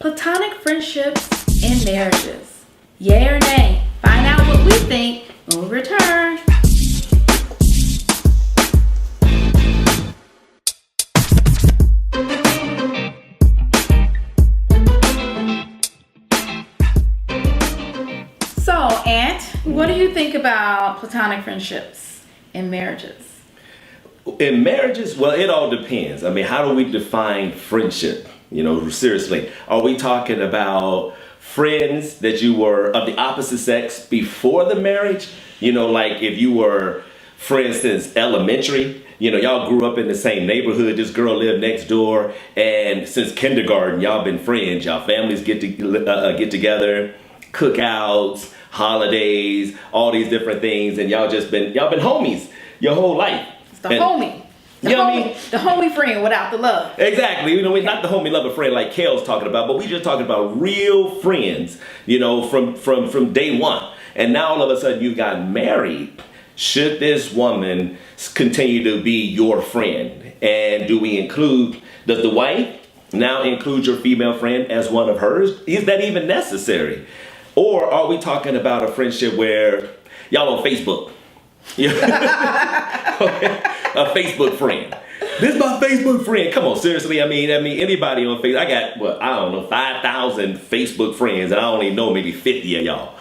Platonic friendships and marriages. Yay or nay? Find out what we think when we return. So, Ant, what do you think about platonic friendships and marriages? In marriages, well, it all depends. I mean, how do we define friendship? Seriously, are we talking about friends that you were of the opposite sex before the marriage? Like if you were, for instance, elementary, y'all grew up in the same neighborhood, this girl lived next door, and since kindergarten, y'all been friends, y'all families get together, cookouts, holidays, all these different things, and y'all been homies your whole life. It's the homie. The homie friend without the love. Exactly. Not the homie lover friend like Kale's talking about, but we just talking about real friends, from day one. And now all of a sudden you got married. Should this woman continue to be your friend? And does the wife now include your female friend as one of hers? Is that even necessary? Or are we talking about a friendship where y'all on Facebook? A Facebook friend. This is my Facebook friend. Come on, seriously. I mean, anybody on Facebook. I got 5,000 Facebook friends, and I only know maybe 50 of y'all.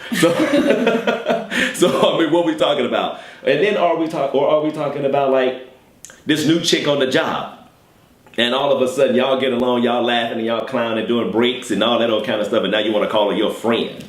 So, what we talking about? And then are we talking about like this new chick on the job? And all of a sudden, y'all get along, y'all laughing, and y'all clowning, doing breaks, and all that old kind of stuff, and now you want to call her your friend.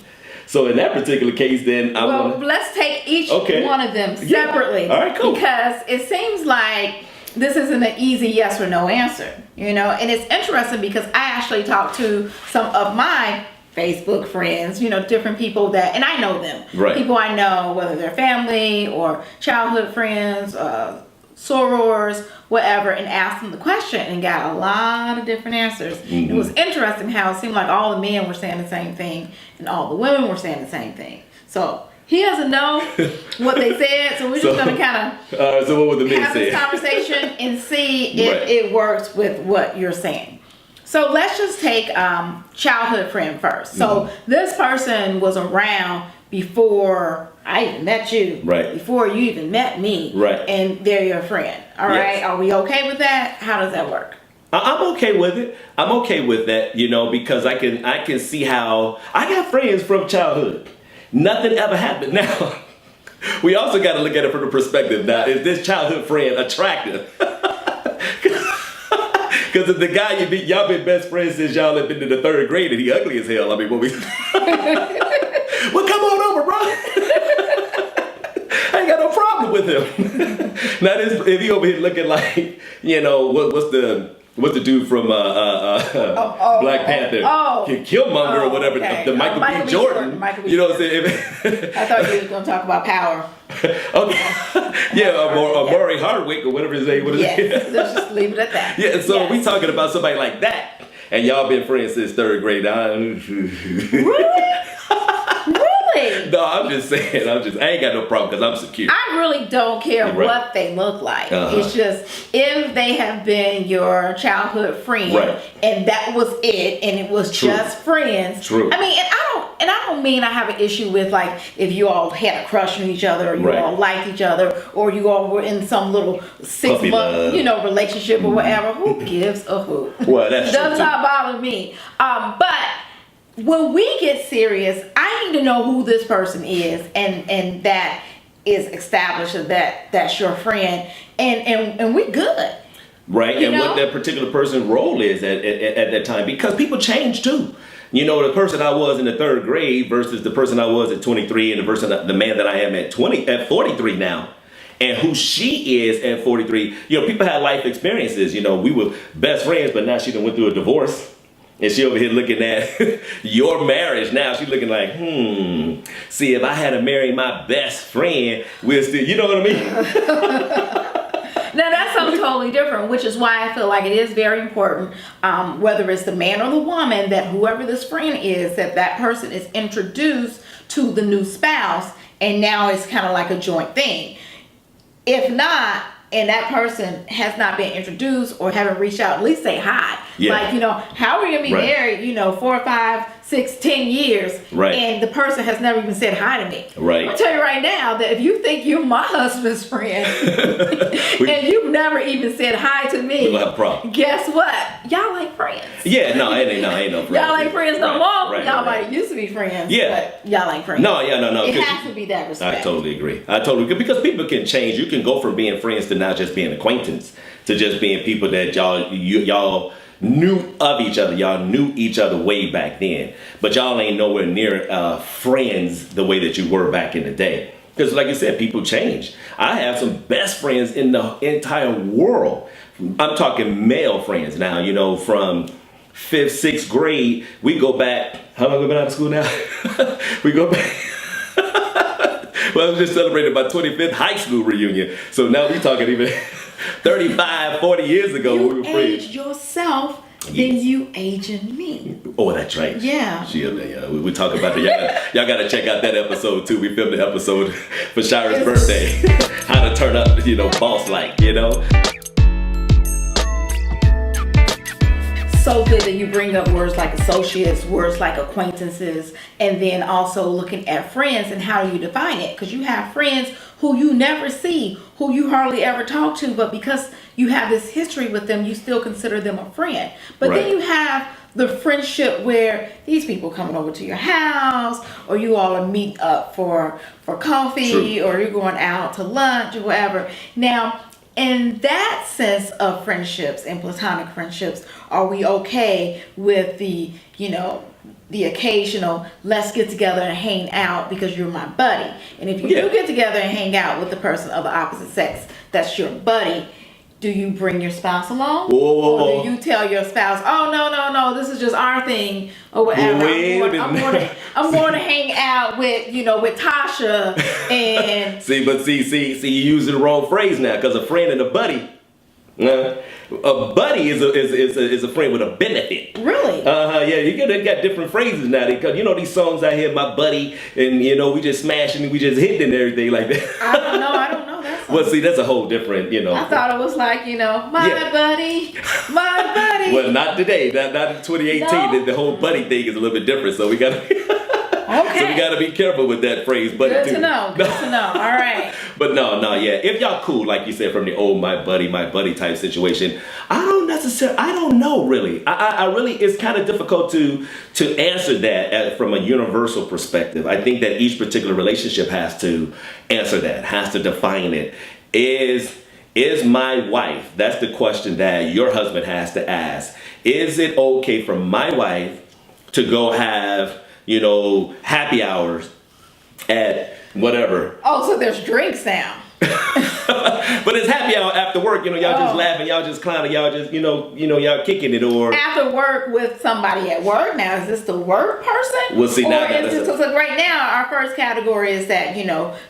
So in that particular case, then let's take each one of them separately. Yeah. All right, cool. Because it seems like this isn't an easy yes or no answer, And it's interesting because I actually talked to some of my Facebook friends, different people and I know them. Right. People I know, whether they're family or childhood friends, sorors, whatever, and asked them the question and got a lot of different answers. Mm-hmm. It was interesting how it seemed like all the men were saying the same thing and all the women were saying the same thing. So he doesn't know what they said, so we're just going to kind of so what would the men have say? This conversation and see if it works with what you're saying. So let's just take childhood friend first. So this person was around before I even met you, right? Before you even met me, right? And they're your friend, all right? Are we okay with that? How does that work? I'm okay with it. I'm okay with that, because I can see how I got friends from childhood. Nothing ever happened. Now, we also got to look at it from the perspective. Now, is this childhood friend attractive? Because if the guy y'all been best friends since y'all have been in the third grade and he ugly as hell. I mean, well, come on over, bro. I ain't got no problem with him. Now, if he over here looking like, what's the dude from Black Panther? Killmonger or whatever. Okay. The Michael B. Jordan. You know what I'm saying? I thought you were going to talk about Power. Okay. Or Murray Hardwick or whatever his name was. Yes, let's just leave it at that. Yeah, so we talking about somebody like that. And y'all been friends since third grade. Really? No, I'm just saying. I ain't got no problem because I'm secure. I really don't care what they look like. It's just if they have been your childhood friend and that was it, and it was just friends. True. I mean, and I don't mean I have an issue with like if you all had a crush on each other, or you all liked each other, or you all were in some little 6-month, relationship or whatever. Who gives a hoot? Well, that's does not bother me. But when we get serious, I need to know who this person is, and that is established that that's your friend, and we're good. Right, and what that particular person's role is at that time, because people change too. The person I was in the third grade versus the person I was at 23, and the man that I am at 43 now. And who she is at 43, people have life experiences. We were best friends, but now she done went through a divorce. And she over here looking at your marriage now. She's looking like, see, if I had to marry my best friend, we'll still, you know what I mean? Now that's something totally different, which is why I feel like it is very important, whether it's the man or the woman, that whoever this friend is, that person is introduced to the new spouse, and now it's kind of like a joint thing. If not, and that person has not been introduced or haven't reached out, at least say hi. Yeah. Like, how are we gonna be married, 4, 5, 6, 10 years, and the person has never even said hi to me. Right. I'll tell you right now that if you think you're my husband's friend and you've never even said hi to me, we'll have a problem. Guess what? Y'all like friends. Yeah, no, ain't no friends. Y'all ain't friends no more. Right, y'all might used to be friends. Yeah. But y'all ain't friends. No. It has to be that respect. I totally agree. Because people can change. You can go from being friends to not just being acquaintance, to just being people that y'all knew of each other. Y'all knew each other way back then, but y'all ain't nowhere near friends the way that you were back in the day. Because like you said, people change. I have some best friends in the entire world. I'm talking male friends now, from 5th, 6th grade. We go back, how long have we been out of school now? We go back. Well, I was just celebrating my 25th high school reunion. So now we talking even 35, 40 years ago when we were friends. You age yourself, then you aging me. Oh, that's right. Yeah. We talk about that. Y'all got to check out that episode too. We filmed the episode for Shira's birthday. How to turn up, boss-like, So good that you bring up words like associates, words like acquaintances, and then also looking at friends and how you define it. Because you have friends who you never see, who you hardly ever talk to, but because you have this history with them, you still consider them a friend. But then you have the friendship where these people coming over to your house, or you all are meet up for coffee, or you're going out to lunch or whatever. Now, in that sense of friendships and platonic friendships, are we okay with the occasional let's get together and hang out because you're my buddy? And if you do get together and hang out with the person of the opposite sex that's your buddy, do you bring your spouse along? Or do you tell your spouse, oh, no, this is just our thing, or whatever. I'm going to hang out with Tasha and... See, you using the wrong phrase now, because a friend and a buddy, a buddy is a friend with a benefit. Really? Yeah, you got different phrases now. Because these songs I hear, my buddy, and we just smashing and we just hitting and everything like that. I don't know that song. Well, see, that's a whole different, I thought it was like, my buddy. Well, not today. Not in 2018. No? The whole buddy thing is a little bit different. So we got to... Okay. So we got to be careful with that phrase. But Good to know. All right. But no, yeah. If y'all cool, like you said, from the old my buddy type situation, I don't know really. I really, it's kind of difficult to answer that from a universal perspective. I think that each particular relationship has to answer that, has to define it. Is my wife, that's the question that your husband has to ask. Is it okay for my wife to go have happy hours at whatever? Oh, so there's drinks now. But it's happy hour after work, y'all just laughing, y'all just clowning, y'all just, y'all kicking it, or after work with somebody at work. Now, is this the work person? We'll see. Now, so right now, our first category is that,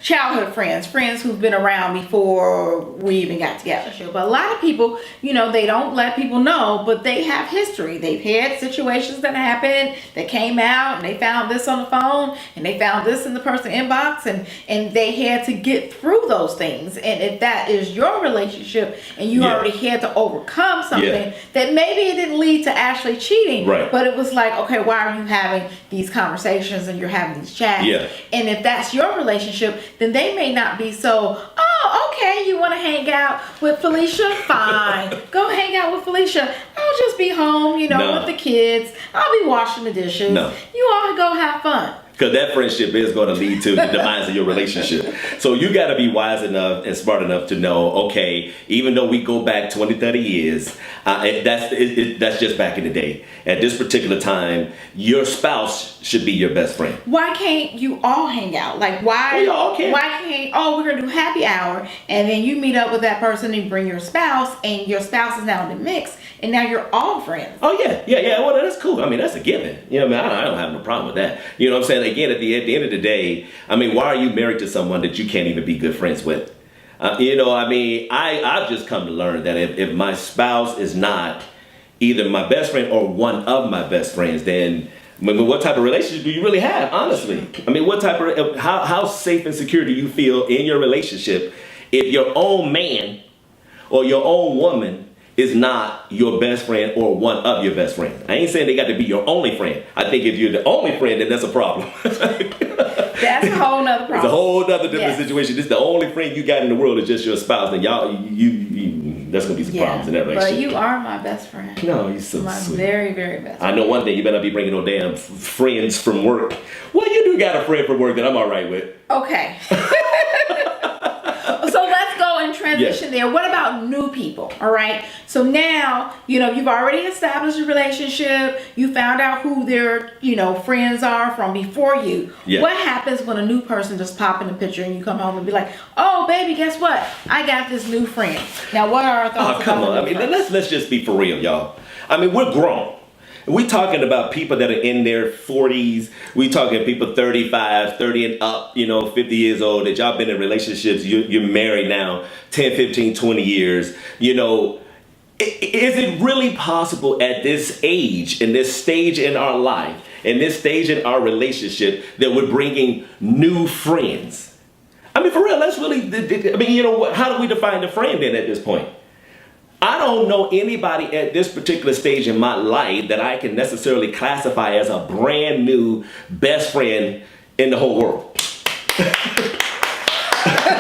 childhood friends who've been around before we even got together. But a lot of people, they don't let people know, but they have history. They've had situations that happened that came out, and they found this on the phone, and they found this in the person inbox, and they had to get through those things. And if that is your relationship and you already had to overcome something that maybe it didn't lead to actually cheating, but it was like, okay, why are you having these conversations and you're having these chats? And if that's your relationship, then they may not be so, oh, okay, you want to hang out with Felicia? Fine. Go hang out with Felicia. I'll just be home, with the kids. I'll be washing the dishes. You all go have fun. Because that friendship is going to lead to the demise of your relationship. So you got to be wise enough and smart enough to know, okay, even though we go back 20, 30 years, that's just back in the day. At this particular time, your spouse should be your best friend. Why can't you all hang out? Like, why can't, we're going to do happy hour, and then you meet up with that person and bring your spouse, and your spouse is now in the mix, and now you're all friends. Oh, yeah. Well, that's cool. I mean, that's a given. I don't have no problem with that. You know what I'm saying? Again, at the end of the day, I mean, why are you married to someone that you can't even be good friends with? I've just come to learn that if my spouse is not either my best friend or one of my best friends, then what type of relationship do you really have, honestly? I mean, what type of, how safe and secure do you feel in your relationship if your own man or your own woman is not your best friend or one of your best friends. I ain't saying they got to be your only friend. I think if you're the only friend, then that's a problem. That's a whole nother problem. It's a whole other different Yes. situation. This is the only friend you got in the world is just your spouse, and y'all, that's gonna be some problems in that But relationship. you are my best friend. No, you're so My sweet. very, very best I know one thing, you better not be bringing no damn friends from work. Well, you do got a friend from work that I'm all right with. Okay. So let's go and transition Yes. there. What about new people? All right. So now, you've already established a relationship. You found out who their, friends are from before you. Yeah. What happens when a new person just pop in the picture and you come home and be like, oh, baby, guess what? I got this new friend. Now, what are our thoughts? Oh, come about on. the I new mean, friends? let's just be for real, y'all. I mean, we're grown. We talking about people that are in their 40s. We talking people 35, 30 and up, 50 years old, that y'all been in relationships. You're married now 10, 15, 20 years. Is it really possible at this age, in this stage in our life, in this stage in our relationship, that we're bringing new friends? I mean, for real, that's really, how do we define the friend then at this point? I don't know anybody at this particular stage in my life that I can necessarily classify as a brand new best friend in the whole world. I'm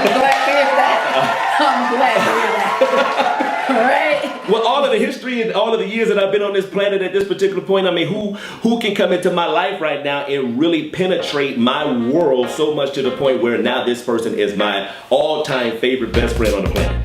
glad to hear that. I'm glad to hear that. All right. Well, all of the history and all of the years that I've been on this planet at this particular point, I mean, who can come into my life right now and really penetrate my world so much to the point where now this person is my all-time favorite best friend on the planet?